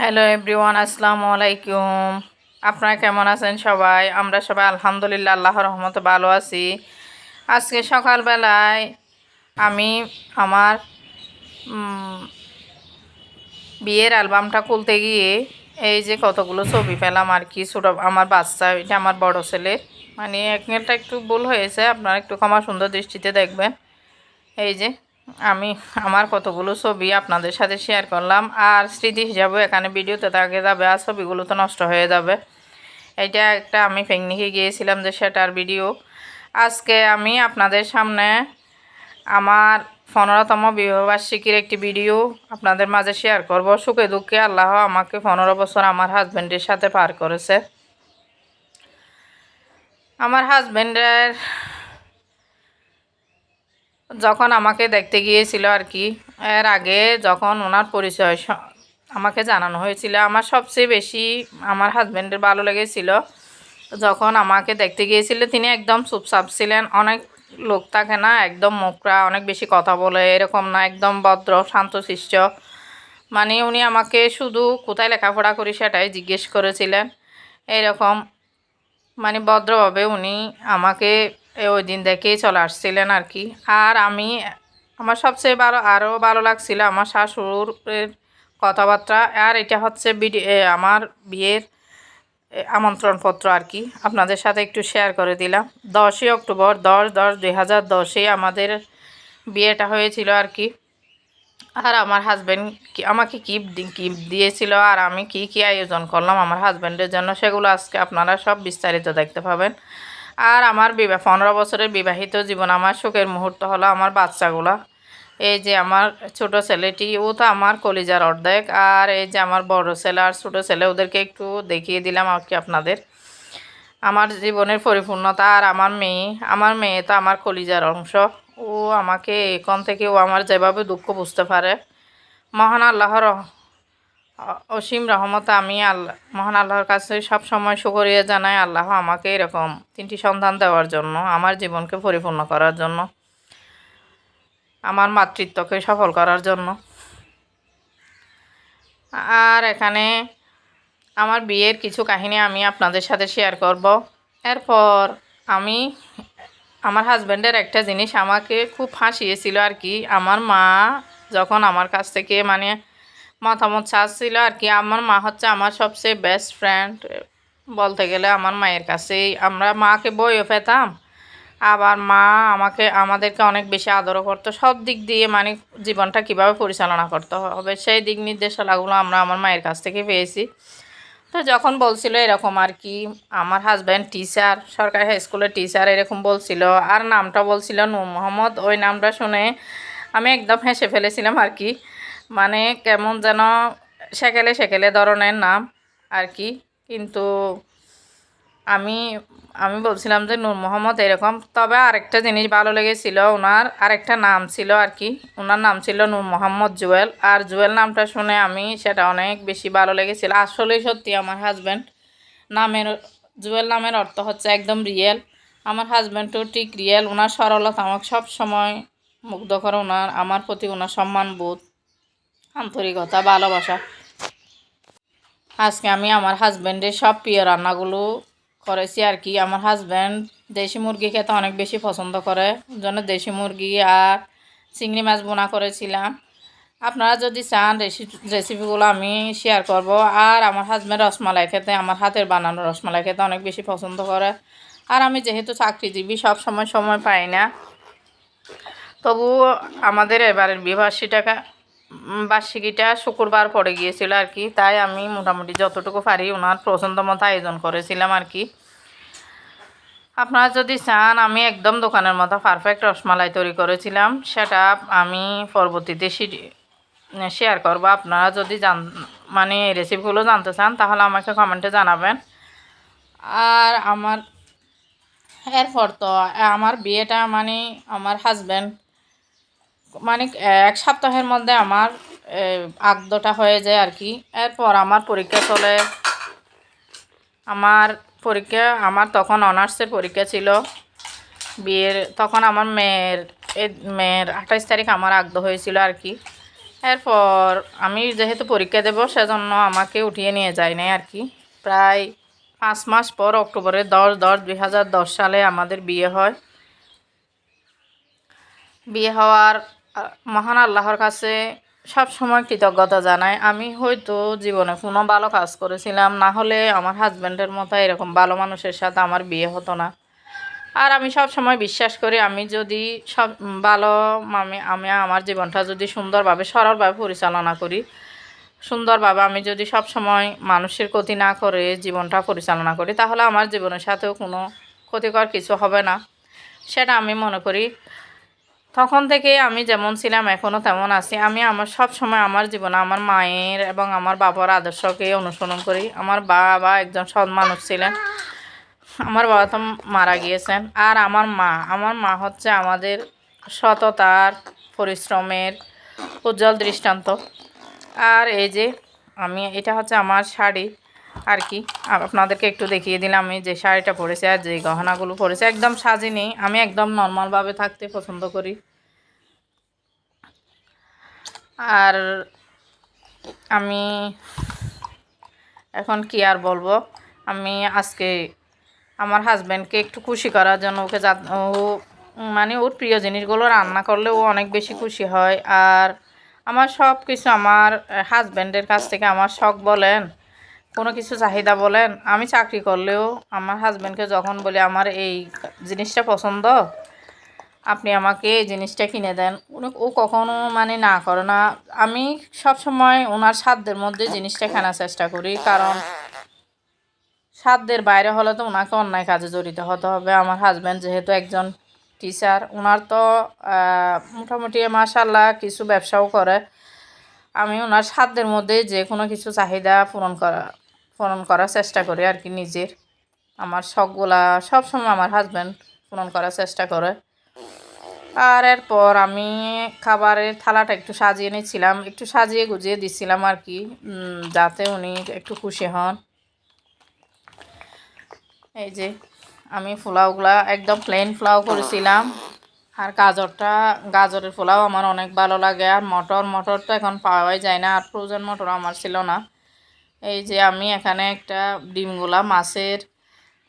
Hello everyone, আসসালামু আলাইকুম। আপনারা কেমন আছেন সবাই? আমরা সবাই আলহামদুলিল্লাহ আল্লাহর রহমতে ভালো আছি। আজকে সকালবেলায় আমি আমার বিয়ের অ্যালবামটা খুলতে গিয়ে এই যে কতগুলো ছবি পেলাম আর কি। ছোটো আমার বাচ্চা, এটা আমার বড় ছেলের। মানে একটা একটু ভুল হয়েছে, আপনারা একটু ক্ষমা সুন্দর দৃষ্টিতে দেখবেন। এই যে আমি আমার কতগুলো ছবি আপনাদের সাথে শেয়ার করলাম, আর স্মৃতি হিসাবে এখানে ভিডিওতে থাকে যাবে, আর ছবিগুলো তো নষ্ট হয়ে যাবে। এটা একটা আমি পিকনিকে গিয়েছিলাম যে সেটার ভিডিও। আজকে আমি আপনাদের সামনে আমার 15তম বিবাহবার্ষিকীর একটি ভিডিও আপনাদের মাঝে শেয়ার করব। সুখে দুঃখে আল্লাহ আমাকে 15 বছর আমার হাজব্যান্ডের সাথে পার করেছে। আমার হাজব্যান্ডের যখন আমাকে দেখতে গিয়েছিল আর কি, এর আগে যখন ওনার পরিচয় আমাকে জানানো হয়েছিল, আমার সবচেয়ে বেশি আমার হাজব্যান্ডের ভালো লেগেছিল যখন আমাকে দেখতে গিয়েছিল। তিনি একদম চুপচাপ ছিলেন। অনেক লোক থাকে না একদম মুখরা অনেক বেশি কথা বলে, এরকম না, একদম ভদ্র শান্তশিষ্ট। মানে উনি আমাকে শুধু কোথায় লেখাপড়া করি সেটাই জিজ্ঞেস করেছিলেন। এরকম মানে ভদ্রভাবে উনি আমাকে ওই দিন দেখেই চলে আসছিলেন আর কি। আর আমার সবচেয়ে আরও ভালো লাগছিল আমার শাশুড়ের কথাবার্তা। আর এটা হচ্ছে আমার বিয়ের আমন্ত্রণপত্র আর কি, আপনাদের সাথে একটু শেয়ার করে দিলাম। 10ই অক্টোবর 10/10/2010 আমাদের বিয়েটা হয়েছিল আর কি। আর আমার হাজব্যান্ড আমাকে গিফট দিয়েছিল, আর আমি কি আয়োজন করলাম আমার হাজব্যান্ডের জন্য, সেগুলো আজকে আপনারা সব বিস্তারিত দেখতে পাবেন। আর আমার 15 বছরের বিবাহিত জীবন, আমার সুখের মুহূর্ত হলো আমার বাচ্চাগুলা। এই যে আমার ছোট ছেলেটি, ও তো আমার কলিজার অর্ধেক। আর এই যে আমার বড় ছেলে আর ছোট ছেলে, ওদেরকে একটু দেখিয়ে দিলাম আর কি আপনাদের আমার জীবনের পরিপূর্ণতা। আর আমার মেয়ে তো আমার কলিজার অংশ। ও আমাকে এখন থেকে ও আমার যেভাবে দুঃখ বুঝতে পারে, মহান আল্লাহর অসীম রহমত। আমি মহান আল্লাহর কাছে সব সময় শুকরিয়া জানাই, আল্লাহ আমাকে এরকম 3টি সন্তান দেওয়ার জন্য, আমার জীবনকে পরিপূর্ণ করার জন্য, আমার মাতৃত্বকে সফল করার জন্য। আর এখানে আমার বিয়ের কিছু কাহিনী আমি আপনাদের সাথে শেয়ার করব। এরপর আমার হাজব্যান্ডের একটা জিনিস আমাকে খুব হাসিয়েছিল আর কি। আমার মা যখন আমার কাছ থেকে মানে মতামত চাচ্ছিল আর কি, আমার মা হচ্ছে আমার সবচেয়ে বেস্ট ফ্রেন্ড বলতে গেলে। আমার মায়ের কাছেই আমরা মাকে বইও পেতাম, আবার মা আমাদেরকে অনেক বেশি আদরও করতো। সব দিক দিয়ে মানে জীবনটা কিভাবে পরিচালনা করতে হবে সেই দিক নির্দেশনাগুলো আমরা আমার মায়ের কাছ থেকে পেয়েছি। তো যখন বলছিল এরকম আর কি, আমার হাজব্যান্ড টিচার, সরকারি হাই স্কুলের টিচার এরকম বলছিল, আর নামটা বলছিল নূর মোহাম্মদ। ওই নামটা শুনে আমি একদম হেসে ফেলেছিলাম আর কি। মানে কেমন যেন সেকেলে সেকেলে ধরনের নাম আর কি। কিন্তু আমি আমি বলছিলাম যে নূর মোহাম্মদ এরকম। তবে আরেকটা জিনিস ভালো লেগেছিল, ওনার আরেকটা নাম ছিল আর কি, ওনার নাম ছিল নূর মোহাম্মদ জুয়েল। আর জুয়েল নামটা শুনে আমি সেটা অনেক বেশি ভালো লেগেছিল। আসলেই সত্যি আমার হাজব্যান্ড নামের জুয়েল নামের অর্থ হচ্ছে একদম রিয়েল। আমার হাজব্যান্ডও ঠিক রিয়েল। ওনার সরলতা আমাকে সব সময় মুগ্ধ করে। আমার প্রতি ওনার সম্মানবোধ, আন্তরিকতা, ভালোবাসা। আজকে আমি আমার হাজব্যান্ডের সব প্রিয় রান্নাগুলো করেছি আর কি। আমার হাজব্যান্ড দেশি মুরগি খেতে অনেক বেশি পছন্দ করে, জন্য দেশি মুরগি আর চিংড়ি মাছ বোনা করেছিলাম। আপনারা যদি চান রেসিপিগুলো আমি শেয়ার করব। আর আমার হাজব্যান্ড রসমালাই খেতে, আমার হাতের বানানো রসমালাই খেতে অনেক বেশি পছন্দ করে। আর আমি যেহেতু চাকরিজীবী সব সময় পাই না, তবুও আমাদের এবারের বার্ষিকীটা শুক্রবার পড়ে গিয়েছিল আর কি। তাই আমি মোটামুটি যতটুকু পারি ওনার পছন্দ মতো আয়োজন করেছিলাম আর কি। আপনারা যদি চান আমি একদম দোকানের মতো পারফেক্ট রসমালাই তৈরি করেছিলাম, সেটা আমি পরবর্তীতে শেয়ার করব। আপনারা যদি মানে এই রেসিপিগুলো জানতে চান তাহলে আমাকে কমেন্টে জানাবেন। আর এরপর তো আমার বিয়েটা মানে আমার হাজব্যান্ড মানে 1 সপ্তাহের মধ্যে আমার আগদটা হয়ে যায় আর কি। এরপর আমার পরীক্ষা চলে। আমার তখন অনার্সের পরীক্ষা ছিল বিয়ের। তখন আমার মেয়ের 28 তারিখ আমার আগদ হয়েছিল আর কি। এরপর আমি যেহেতু পরীক্ষা দেব সেজন্য আমাকে উঠিয়ে নিয়ে যায় নাই আর কি। প্রায় 5 মাস পর অক্টোবরের 10/10/2010 সালে আমাদের বিয়ে হয়। বিয়ে হওয়ার মহান আল্লাহর কাছে সব সময় কৃতজ্ঞতা জানাই। আমি হয়তো জীবনে কোনো ভালো কাজ করেছিলাম, না হলে আমার হাজব্যান্ডের মতো এরকম ভালো মানুষের সাথে আমার বিয়ে হতো না। আর আমি সব সময় বিশ্বাস করি আমি যদি সব ভালো আমি আমার জীবনটা যদি সুন্দরভাবে সরলভাবে পরিচালনা করি, সুন্দরভাবে আমি যদি সব সময় মানুষের ক্ষতি না করে জীবনটা পরিচালনা করি, তাহলে আমার জীবনের সাথেও কোনো ক্ষতিকর কিছু হবে না, সেটা আমি মনে করি। তখন থেকে আমি যেমন ছিলাম এখনও তেমন আছি। আমি আমার সব সময় আমার জীবনে আমার মায়ের এবং আমার বাবার আদর্শকে অনুসরণ করি। আমার বাবা একজন সৎ মানুষ ছিলেন। আমার বাবা তো মারা গিয়েছেন। আর আমার মা হচ্ছে আমাদের সততার, পরিশ্রমের উজ্জ্বল দৃষ্টান্ত। আর এই যে এটা হচ্ছে আমার শাড়ি আর কি। আপনাদেরকে একটু দেখিয়ে দিলাম আমি যে শাড়িটা পরেছি আর যে গহনাগুলো পরেছি। একদম সাজিনি, আমি একদম নর্মালভাবে থাকতে পছন্দ করি। আর আমি এখন কি আর বলবো, আমি আজকে আমার হাজব্যান্ডকে একটু খুশি করার জন্য ও মানে ওর প্রিয় জিনিসগুলো রান্না করলে ও অনেক বেশি খুশি হয়। আর আমার সব কিছু আমার হাজব্যান্ডের কাছ থেকে আমার শখ বলেন, কোনো কিছু চাহিদা বলেন, আমি চাকরি করলেও আমার হাজব্যান্ডকে যখন বলি আমার এই জিনিসটা পছন্দ, আপনি আমাকে এই জিনিসটা কিনে দেন, ও কখনো মানে না করে না। আমি সব সময় ওনার সাধ্যের মধ্যে জিনিসটা কেনার চেষ্টা করি, কারণ সাধ্যের বাইরে হলে তো ওনাকে অন্যায় কাজে জড়িত হতে হবে। আমার হাজব্যান্ড যেহেতু একজন টিচার, ওনার তো মোটামুটি মাশাআল্লাহ কিছু ব্যবসাও করে। আমি ওনার সাধ্যের মধ্যে যে কোনো কিছু চাহিদা পূরণ করার চেষ্টা করি আর কি নিজের। আমার শখগুলা সবসময় আমার হাজব্যান্ড পূরণ করার চেষ্টা করে। আর এরপর আমি খাবারের থালাটা একটু সাজিয়ে নিচ্ছিলাম, একটু সাজিয়ে গুজিয়ে দিচ্ছিলাম আর কি, যাতে উনি একটু খুশি হন। এই যে আমি পোলাওগুলা একদম প্লেন পোলাও করেছিলাম। আর গাজরের পোলাও আমার অনেক ভালো লাগে। আর মটর তো এখন পাওয়াই যায় না, আর ফ্রোজেন মটর আমার ছিল না। এই যে আমি এখানে একটা ডিমগুলা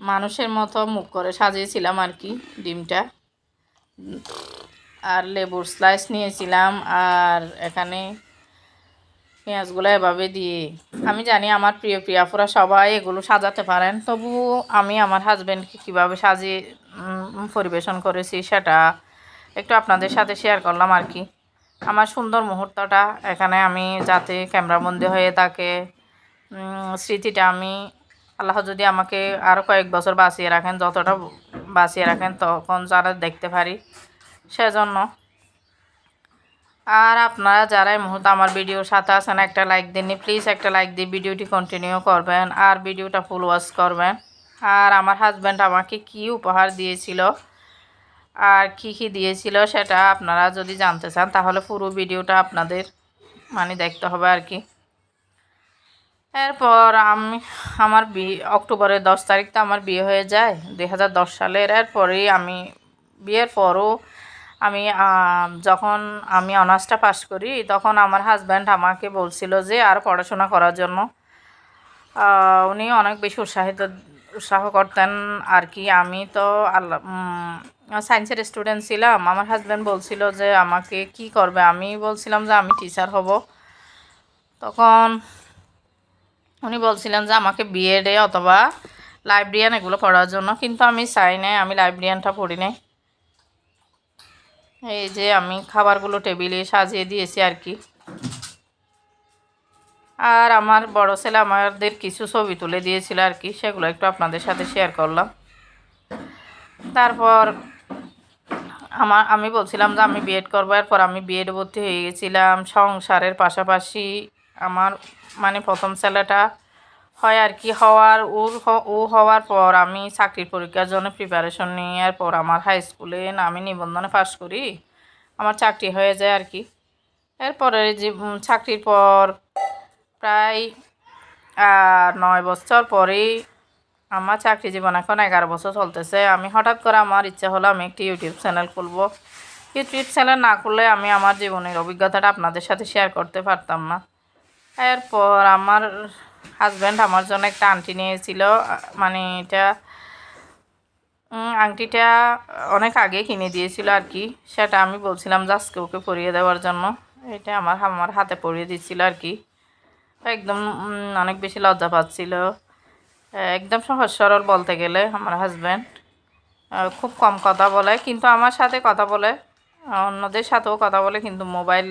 মানুষের মতো মুখ করে সাজিয়েছিলাম আর কি ডিমটা। আর লেবুর স্লাইস নিয়েছিলাম। আর এখানে পেঁয়াজগুলো এভাবে দিয়ে, আমি জানি আমার প্রিয় আপুরা সবাই এগুলো সাজাতে পারেন, তবু আমি আমার হাজব্যান্ডকে কীভাবে সাজিয়ে পরিবেশন করেছি সেটা একটু আপনাদের সাথে শেয়ার করলাম আর কি। আমার সুন্দর মুহূর্তটা এখানে আমি যাতে ক্যামেরাবন্দি হয়ে থাকে, স্মৃতিটা আমি আল্লাহ যদি আমাকে আরও কয়েক বছর বাঁচিয়ে রাখেন, যতটা বাঁচিয়ে রাখেন তখন যারা দেখতে পারি সেজন্য। আর আপনারা যারা এই মুহূর্তে আমার ভিডিওর সাথে আছেন একটা লাইক দিননি, প্লিজ একটা লাইক দিয়ে ভিডিওটি কন্টিনিউ করবেন আর ভিডিওটা ফুল ওয়াচ করবেন। আর আমার হাজব্যান্ড আমাকে কি উপহার দিয়েছিল আর কি দিয়েছিল সেটা আপনারা যদি জানতে চান তাহলে পুরো ভিডিওটা আপনাদের মানে দেখতে হবে আর কি। এরপর আমার অক্টোবরের 10 তারিখ তো আমার বিয়ে হয়ে যায় 2010 সালের। এরপরেই আমি বিয়ের পরও যখন আমি অনার্সটা পাস করি তখন আমার হাজব্যান্ড আমাকে বলছিল যে আর পড়াশোনা করার জন্য। উনি অনেক বেশি উৎসাহ করতেন আর কি। আমি তো সায়েন্সের স্টুডেন্ট ছিলাম। আমার হাজব্যান্ড বলছিল যে আমাকে কি করবে, আমি বলছিলাম যে আমি টিচার হব। তখন উনি বলছিলেন যে আমাকে বিএডে অথবা লাইব্রেরিয়ান এগুলো পড়ার জন্য, কিন্তু আমি চাই নাই, আমি লাইব্রেরিয়ানটা পড়ি নাই। এই যে আমি খাবারগুলো টেবিলে সাজিয়ে দিয়েছি আর কি। আর আমার বড় ছেলে আমাদের কিছু ছবি তুলে দিয়েছিল আর কি, সেগুলো একটু আপনাদের সাথে শেয়ার করলাম। তারপর আমি বলছিলাম যে আমি বিএড করবো। এরপর আমি বিএডে ভর্তি হয়ে গেছিলাম। সংসারের পাশাপাশি আমার মানে প্রথম ছেলেটা হয় আর কি। ও হওয়ার পর আমি চাকরির পরীক্ষার জন্য প্রিপারেশন নিই। এরপর আমার হাই স্কুলে আমি নিবন্ধনে পাশ করি, আমার চাকরি হয়ে যায় আর কি। এরপরে যে চাকরির পর প্রায় 9 বছর পরেই আমার চাকরি জীবন এখন 11 বছর চলতেছে। আমি হঠাৎ করে আমার ইচ্ছা হলো আমি একটি ইউটিউব চ্যানেল খুলবো। ইউটিউব চ্যানেল না করলে আমি আমার জীবনের অভিজ্ঞতাটা আপনাদের সাথে শেয়ার করতে পারতাম না। এরপর আমার হাজব্যান্ড আমার জন্য একটা আংটি নিয়েছিল, মানে এটা আংটিটা অনেক আগে কিনে দিয়েছিল আর কি। সেটা আমি বলছিলাম যে আজকে ওকে পরিয়ে দেওয়ার জন্য। এটা আমার হাতে পরিয়ে দিচ্ছিল আর কি। একদম অনেক বেশি লজ্জা পাচ্ছিল। একদম সহজ সরল বলতে গেলে আমার হাজব্যান্ড খুব কম কথা বলে, কিন্তু আমার সাথে কথা বলে, অন্যদের সাথেও কথা বলে, কিন্তু মোবাইল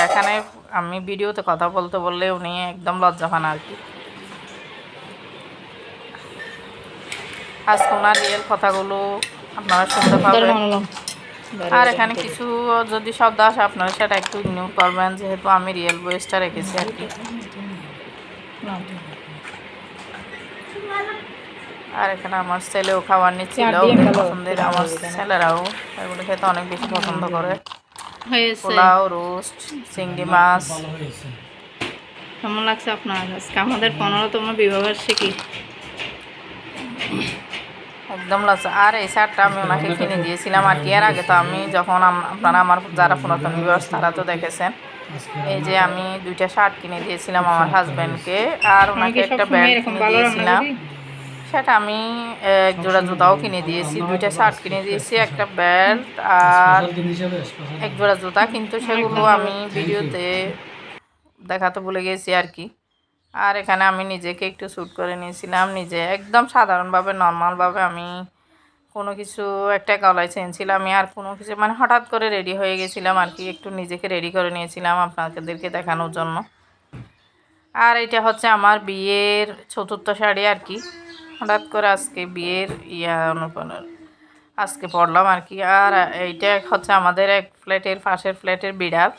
এখানে আমি ভিডিওতে কথা বলতে বললে উনি একদম লজ্জা পান আর কি। আজকে ওনার রিয়েল কথাগুলো আপনারা শুনতে পাবেন। আর এখানে কিছু যদি শব্দ আসে আপনারা সেটা একটু ইগনোর করবেন, যেহেতু আমি রিয়েল ভয়েসটা রেখেছি আর কি। আর এখানে আমার ছেলেও খাবার নিচ্ছিল, পছন্দের আমার ছেলেরাও এগুলো খেতে অনেক বেশি পছন্দ করে। পোলাও, রোস্ট, চিংড়ি মাছ। কেমন লাগছে আপনার আজকে আমাদের 15তম বিবাহবার্ষিকী? একদম লস। আর এই শার্টটা আমি ওনাকে কিনে দিয়েছিলাম আর কি। এর আগে তো আমি যখন আপনারা আমার যারা পুরাতন ভিউয়ার্স তারা তো দেখেছেন, এই যে আমি 2টা শার্ট কিনে দিয়েছিলাম আমার হাজব্যান্ডকে, আর ওনাকে একটা বেল্ট কিনে দিয়েছিলাম। সেটা আমি এক জোড়া জুতাও কিনে দিয়েছি, 2টা শার্ট কিনে দিয়েছি, একটা বেল্ট আর এক জোড়া জুতা, কিন্তু সেগুলো আমি ভিডিওতে দেখাতে ভুলে গেছি আর কি। আর এখানে আমি নিজেকে একটু শ্যুট করে নিয়েছিলাম, নিজে একদম সাধারণভাবে নর্মালভাবে আমি কোনো কিছু একটা গলায় চেনছিলাম আমি, আর কোনো কিছু মানে হঠাৎ করে রেডি হয়ে গেছিলাম আর কি, একটু নিজেকে রেডি করে নিয়েছিলাম আপনাদেরকে দেখানোর জন্য। আর এটা হচ্ছে আমার বিয়ের 4র্থ শাড়ি আর কি। হঠাৎ করে আজকে বিয়ের আজকে পড়লাম আর কি। আর এইটা হচ্ছে আমাদের এক ফ্ল্যাটের পাশের ফ্ল্যাটের বিড়াল,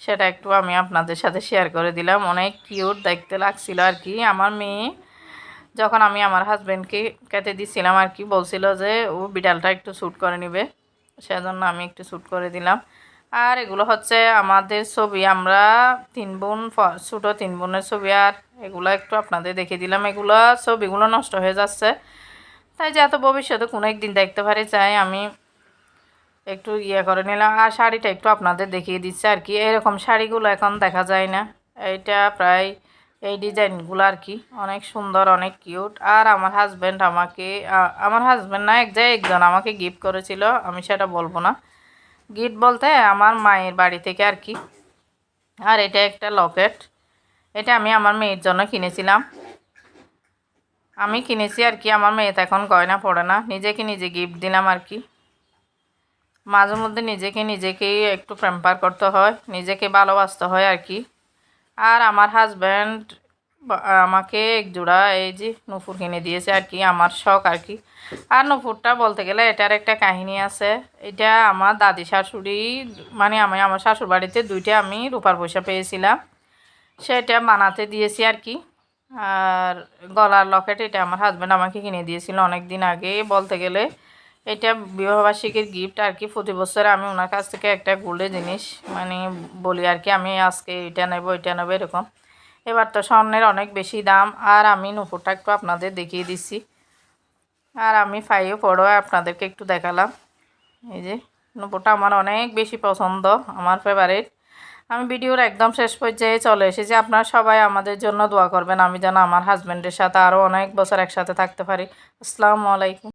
সেটা একটু আমি আপনাদের সাথে শেয়ার করে দিলাম। অনেক কিউট দেখতে লাগছিল আর কি। আমার মেয়ে যখন আমি আমার হাজব্যান্ডকে কেটে দিচ্ছিলাম আর কি, বলছিল যে ও বিড়ালটা একটু শ্যুট করে নেবে, সেজন্য আমি একটু শ্যুট করে দিলাম। আর এগুলো হচ্ছে আমাদের ছবি, আমরা 3 বোন, ছোটো 3 বোনের ছবি। আর এগুলো একটু আপনাদের দেখে দিলাম। এগুলো ছবিগুলো নষ্ট হয়ে যাচ্ছে, তাই যাতে ভবিষ্যতে কোনো একদিন দেখতে পারি চাই আমি একটু করে নিলাম। আর শাড়িটা একটু আপনাদের দেখিয়ে দিচ্ছে আর কি। এরকম শাড়িগুলো এখন দেখা যায় না। এইটা প্রায় এই ডিজাইনগুলো আর কি অনেক সুন্দর, অনেক কিউট। আর আমার হাজব্যান্ড আমাকে, আমার হাজব্যান্ড না, একজন আমাকে গিফট করেছিল, আমি সেটা বলবো না। গিফট বলতে আমার মায়ের বাড়ি থেকে আর কি। আর এটা একটা লকেট, এটা আমি আমার মেয়ের জন্য কিনেছিলাম। আমি কিনেছি আর কি, আমার মেয়ে তো এখন গয়না পড়ে না, নিজেকে নিজে গিফট দিলাম আর কি। মাঝে মধ্যে নিজেকেই একটু প্যাম্পার করতে হয়, নিজেকে ভালোবাসতে হয় আর কি। আর আমার হাজব্যান্ড আমাকে এক জোড়া এই যে নুপুর কিনে দিয়েছে আর কি, আমার শখ আর কি। আর নুপুরটা বলতে গেলে এটার একটা কাহিনী আছে। এটা আমার দাদি শাশুড়ি, মানে আমি আমার শাশুড় বাড়িতে 2টা আমি রূপার পয়সা পেয়েছিলাম, সেটা বানাতে দিয়েছি আর কি। আর গলার লকেট এটা আমার হাজব্যান্ড আমাকে কিনে দিয়েছিল অনেক দিন আগে। বলতে গেলে এটা বিবাহবার্ষিকীর গিফট আর কি। প্রতি বছর আমি ওনার কাছ থেকে একটা গোল্ডের জিনিস মানে বলি আর কি, আমি আজকে এটা নেব এরকম। এবার তো স্বর্ণের অনেক বেশি দাম। আর আমি নুপুরটা একটু আপনাদের দেখিয়ে দিচ্ছি। আর আমি ফাইও পড়ো আপনাদেরকে একটু দেখালাম। এই যে নুপুরটা আমার অনেক বেশি পছন্দ, আমার ফেভারিট। আমি ভিডিওর একদম শেষ পর্যায়ে চলে এসেছি। আপনারা সবাই আমাদের জন্য দোয়া করবেন, আমি যেন আমার হাজব্যান্ডের সাথে আরও অনেক বছর একসাথে থাকতে পারি। আসসালামু আলাইকুম।